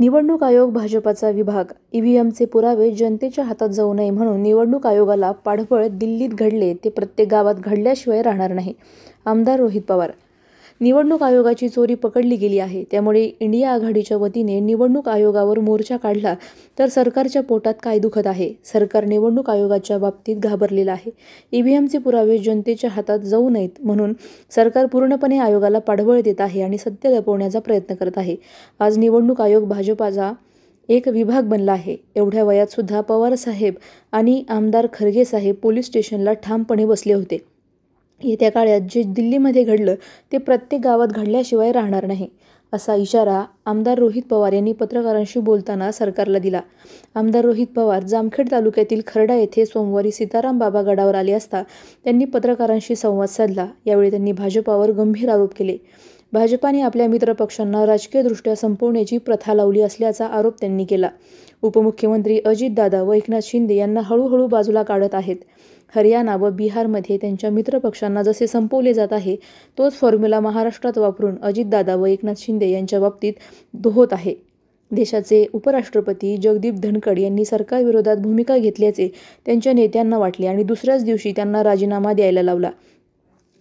निवडणूक आयोग भाजपाचा विभाग ईव्हीएमचे पुरावे जनतेच्या हातात जाऊ नये म्हणून निवडणूक आयोगाला पाठबळ दिल्लीत घडले ते प्रत्येक गावात घडल्याशिवाय राहणार नाही. आमदार रोहित पवार. निवडणूक आयोगाची चोरी पकडली गेली आहे, त्यामुळे इंडिया आघाडीच्या वतीने निवडणूक आयोगावर मोर्चा काढला तर सरकारच्या पोटात काय दुखत आहे. सरकार निवडणूक आयोगाच्या बाबतीत घाबरलेलं आहे. ईव्हीएमचे पुरावे जनतेच्या हातात जाऊ नयेत म्हणून सरकार पूर्णपणे आयोगाला पाठबळ देत आहे आणि सत्य लपवण्याचा प्रयत्न करत आहे. आज निवडणूक आयोग भाजपाचा एक विभाग बनला आहे. एवढ्या वयात सुद्धा पवार साहेब आणि आमदार खरगे साहेब पोलीस स्टेशनला ठामपणे बसले होते. येत्या काळात जे दिल्लीमध्ये घडलं ते प्रत्येक गावात घडल्याशिवाय राहणार नाही, असा इशारा आमदार रोहित पवार यांनी पत्रकारांशी बोलताना सरकारला दिला. आमदार रोहित पवार जामखेड तालुक्यातील खर्डा येथे सोमवारी सीताराम बाबा गडावर आले असता त्यांनी पत्रकारांशी संवाद साधला. यावेळी त्यांनी भाजपावर गंभीर आरोप केले. भाजपाने आपल्या मित्रपक्षांना राजकीयदृष्ट्या संपवण्याची प्रथा लावली असल्याचा आरोप त्यांनी केला. उपमुख्यमंत्री अजितदादा व एकनाथ शिंदे यांना हळूहळू बाजूला काढत आहेत. हरियाणा व बिहारमध्ये त्यांच्या मित्रपक्षांना जसे संपवले जात आहे तोच फॉर्म्युला महाराष्ट्रात वापरून अजितदादा व एकनाथ शिंदे यांच्या बाबतीत होत आहे. देशाचे उपराष्ट्रपती जगदीप धनखड यांनी सरकारविरोधात भूमिका घेतल्याचे त्यांच्या नेत्यांना वाटले आणि दुसऱ्याच दिवशी त्यांना राजीनामा द्यायला लावला.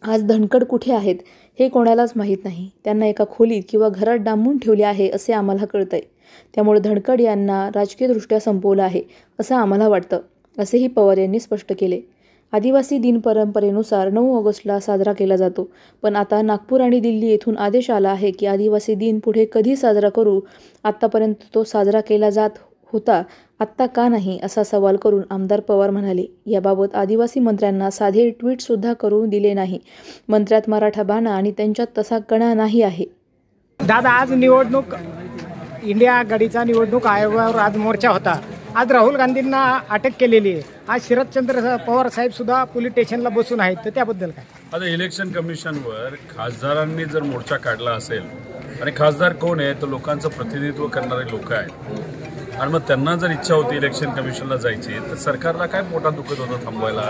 आज धनखड कुठे आहेत हे कोणालाच माहीत नाही. त्यांना एका खोलीत किंवा घरात डांबून ठेवले आहे असे आम्हाला कळतंय. त्यामुळे धनखड यांना राजकीयदृष्ट्या संपवलं आहे असं आम्हाला वाटतं, असेही पवार यांनी स्पष्ट केले. आदिवासी दिन परंपरेनुसार 9 ऑगस्टला साजरा केला जातो, पण आता नागपूर आणि दिल्ली येथून आदेश आला आहे की आदिवासी दिन पुढे कधी साजरा करू. आत्तापर्यंत तो साजरा केला जात होता, आत्ता का नाही असा सवाल करून आमदार पवार म्हणाले, याबाबत आदिवासी मंत्र्यांना साधे ट्विटसुद्धा करू दिले नाही. मंत्र्यात मराठा बाणा आणि त्यांच्यात तसा कणा नाही आहे. दादा, आज निवडणूक इंडिया आघाडीचा निवडणूक आयोगावर आज मोर्चा होता. आज राहुल गांधींना अटक केलेली आहे. आज शरदचंद्र पवार साहेब सुद्धा पोलीस स्टेशनला बसून आहेत, तर त्याबद्दल काय? आता इलेक्शन कमिशनवर खासदारांनी जर मोर्चा काढला असेल आणि खासदार कोण आहे तर लोकांचं प्रतिनिधित्व करणारे लोक आहेत आणि मग त्यांना जर इच्छा होती इलेक्शन कमिशनला जायची तर सरकारला काय पोटात दुखत होतं थांबवायला.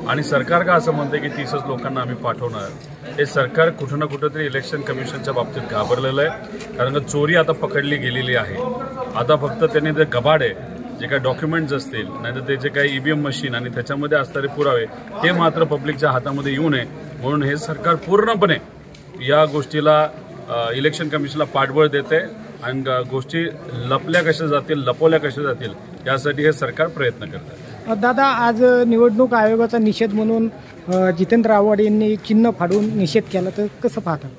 आणि सरकार का असं म्हणते की 30च लोकांना आम्ही पाठवणार. हे सरकार कुठं ना कुठंतरी इलेक्शन कमिशनच्या बाबतीत घाबरलेलं आहे, कारण का चोरी आता पकडली गेलेली आहे. आता फक्त त्यांनी ते गबाडे जे काही डॉक्युमेंट्स असतील नाहीतर ते जे काही ईव्हीएम मशीन आणि त्याच्यामध्ये असणारे पुरावे हे मात्र पब्लिकच्या हातामध्ये येऊ नये म्हणून हे सरकार पूर्णपणे या गोष्टीला इलेक्शन कमिशनला पाठबळ देते आणि गोष्टी लपल्या कशा जातील, लपवल्या कशा जातील यासाठी हे सरकार प्रयत्न करत आहे. दादा, आज निवडणूक आयोगाचा निषेध म्हणून जितेंद्र आव्हाड यांनी चिन्ह फाडून निषेध केला, तर कसं पाहतात?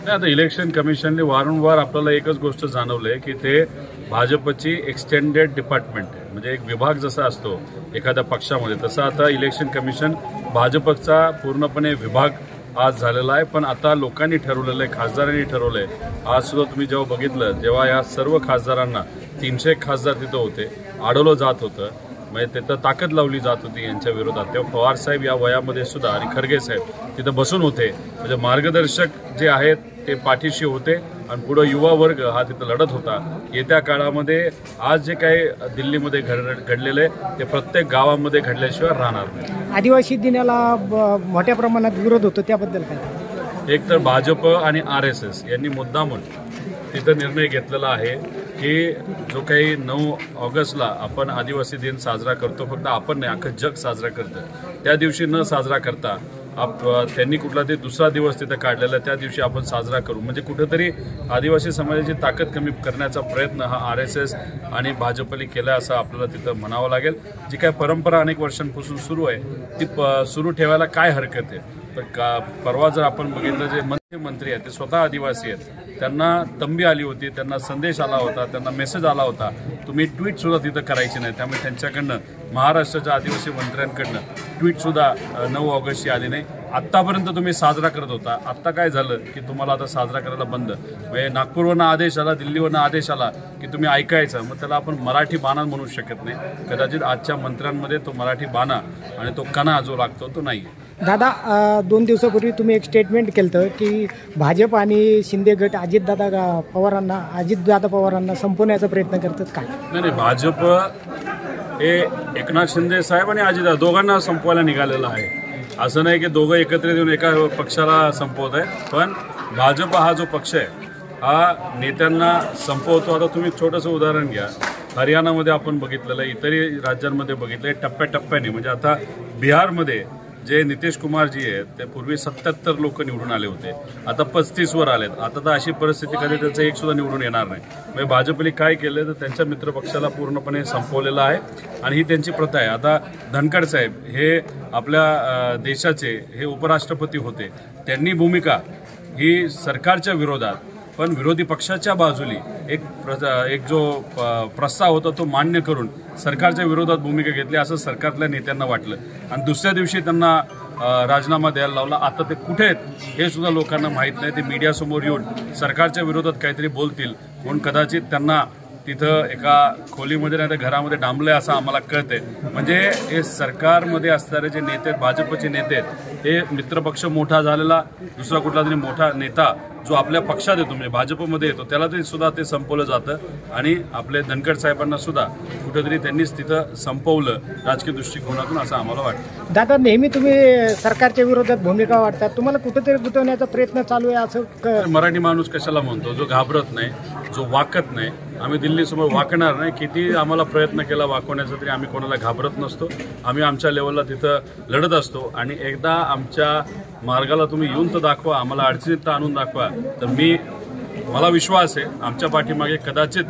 नाही, आता इलेक्शन कमिशनने वारंवार आपल्याला एकच गोष्ट जाणवलंय की ते भाजपची एक्सटेंडेड डिपार्टमेंट आहे. म्हणजे एक विभाग जसा असतो एखाद्या पक्षामध्ये तसा आता इलेक्शन कमिशन भाजपचा पूर्णपणे विभाग आज झालेला आहे. पण आता लोकांनी ठरवलेलं आहे, खासदारांनी ठरवलंय. आज सुद्धा तुम्ही जेव्हा बघितलं जेव्हा या सर्व खासदारांना 300 खासदार तिथं होते, अडवलं जात होतं, म्हणजे तिथं ताकद लावली जात होती यांच्या विरोधात, तेव्हा पवार साहेब या वयामध्ये सुद्धा आणि खरगे साहेब तिथं बसून होते. म्हणजे मार्गदर्शक जे आहेत ते पाठीशी होते आणि पुढे युवा वर्ग हा तिथं लढत होता. येत्या काळामध्ये आज जे काही दिल्लीमध्ये घडलेलं आहे ते प्रत्येक गावामध्ये घडल्याशिवाय राहणार नाही. आदिवासी दिनाला मोठ्या प्रमाणात विरोध होतो, त्याबद्दल काय? एक तर भाजप आणि RSS यांनी मुद्दामून तिथं निर्णय घेतलेला आहे की जो काही 9 ऑगस्टला आपण आदिवासी दिन साजरा करतो, फक्त आपण नाही अख्खं जग साजरा करतं, त्या दिवशी न साजरा करता त्यांनी कुठला ते दुसरा दिवस तिथं काढलेला त्या दिवशी आपण साजरा करू. म्हणजे कुठेतरी आदिवासी समाजाची ताकद कमी करण्याचा प्रयत्न हा RSS आणि भाजपने केला असं आपल्याला तिथं म्हणावं लागेल. जी काय परंपरा अनेक वर्षांपासून सुरू आहे ती सुरू ठेवायला काय हरकत आहे. तर परवा जर आपण बघितलं जे मंत्री आहेत ते स्वतः आदिवासी आहेत, त्यांना तंबी आली होती, त्यांना संदेश आला होता, त्यांना मेसेज आला होता, तुम्ही ट्विट सुद्धा तिथं करायची नाही. त्यामुळे त्यांच्याकडनं महाराष्ट्राच्या आदिवासी मंत्र्यांकडनं ट्विट सुद्धा 9 ऑगस्टची आली नाही. आत्तापर्यंत तुम्ही साजरा करत होता, आत्ता काय झालं की तुम्हाला आता साजरा करायला बंद. म्हणजे नागपूरवरनं आदेश आला, दिल्लीवरनं आदेश आला की तुम्ही ऐकायचं, मग त्याला आपण मराठी बाणा म्हणू शकत नाही. कदाचित आजच्या मंत्र्यांमध्ये तो मराठी बाणा आणि तो कणा जो लागतो तो नाही. दादा, 2 दिवसापूर्वी तुम्ही एक स्टेटमेंट केलं की भाजप आणि शिंदे गट अजितदादा पवारांना संपवण्याचा प्रयत्न करतात काय? नाही, भाजप हे एकनाथ शिंदे साहेब आणि अजितदादा दोघांना संपवायला निघालेलं आहे. असं नाही की दोघं एकत्रित येऊन एका पक्षाला संपवत आहे, पण भाजप हा जो पक्ष आहे हा नेत्यांना संपवतो. आता तुम्ही छोटंसं उदाहरण घ्या, हरियाणामध्ये आपण बघितलेलं, इतरही राज्यांमध्ये बघितलं, टप्प्याटप्प्याने. म्हणजे आता बिहारमध्ये जे नितीश कुमारजी आहेत ते पूर्वी 77 लोक निवडून आले होते, आता 35वर आलेत. आता तर अशी परिस्थिती कधी त्याचं एक सुद्धा निवडून येणार नाही. म्हणजे भाजपने काय केलं तर त्यांच्या मित्रपक्षाला पूर्णपणे संपवलेलं आहे आणि ही त्यांची प्रथा आहे. आता धनखड साहेब हे आपल्या देशाचे हे उपराष्ट्रपती होते, त्यांनी भूमिका ही सरकारच्या विरोधात पण विरोधी पक्षाच्या बाजूली एक जो प्रस्ताव होता तो मान्य करून सरकारच्या विरोधात भूमिका घेतली असं सरकारतल्या नेत्यांना वाटलं आणि दुसऱ्या दिवशी त्यांना राजीनामा द्यायला लावला. आता ते कुठे आहेत हे सुद्धा लोकांना माहीत नाही. ते मीडियासमोर येऊन सरकारच्या विरोधात काहीतरी बोलतील म्हणून कदाचित त्यांना तिथं एका खोलीमध्ये नाही तर घरामध्ये डांबलंय असं आम्हाला कळतंय. म्हणजे हे सरकारमध्ये असणारे जे नेते, भाजपचे नेते आहेत, हे मित्रपक्ष मोठा झालेला दुसरा कुठला तरी मोठा नेता जो आपल्या पक्षात येतो म्हणजे भाजपमध्ये येतो त्याला तरी सुद्धा ते संपवलं जातं आणि आपले धनखड साहेबांना सुद्धा कुठेतरी त्यांनीच तिथं संपवलं राजकीय दृष्टिकोनातून असं आम्हाला वाटतं. दादा, नेहमी तुम्ही सरकारच्या विरोधात भूमिका वाटतात, तुम्हाला कुठेतरी गुंतवण्याचा प्रयत्न चालू आहे असं? मराठी माणूस कशाला म्हणतो, जो घाबरत नाही, जो वाकत नाही. आम्ही दिल्लीसमोर वाकणार नाही. किती आम्हाला प्रयत्न केला वाकवण्याचा तरी आम्ही कोणाला घाबरत नसतो. आम्ही आमच्या लेवलला तिथं लढत असतो आणि एकदा आमच्या मार्गाला तुम्ही येऊन तर दाखवा, आम्हाला अडचणीत तर आणून दाखवा, तर मला विश्वास आहे आमच्या पाठीमागे कदाचित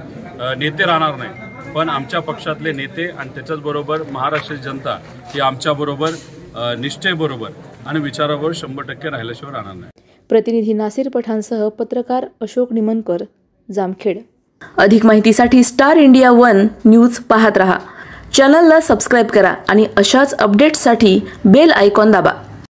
नेते राहणार नाही पण आमच्या पक्षातले नेते आणि त्याच्याचबरोबर महाराष्ट्राची जनता ही आमच्याबरोबर निष्ठेबरोबर आणि विचाराबरोबर 100% राहिल्याशिवाय राहणार नाही. प्रतिनिधी नासिर पठाणसह पत्रकार अशोक निमनकर, जामखेड. अधिक माहितीसाठी स्टार इंडिया 1 न्यूज पाहत रहा. चॅनलला सबस्क्राईब करा आणि अशाच अपडेट्ससाठी बेल आयकॉन दाबा.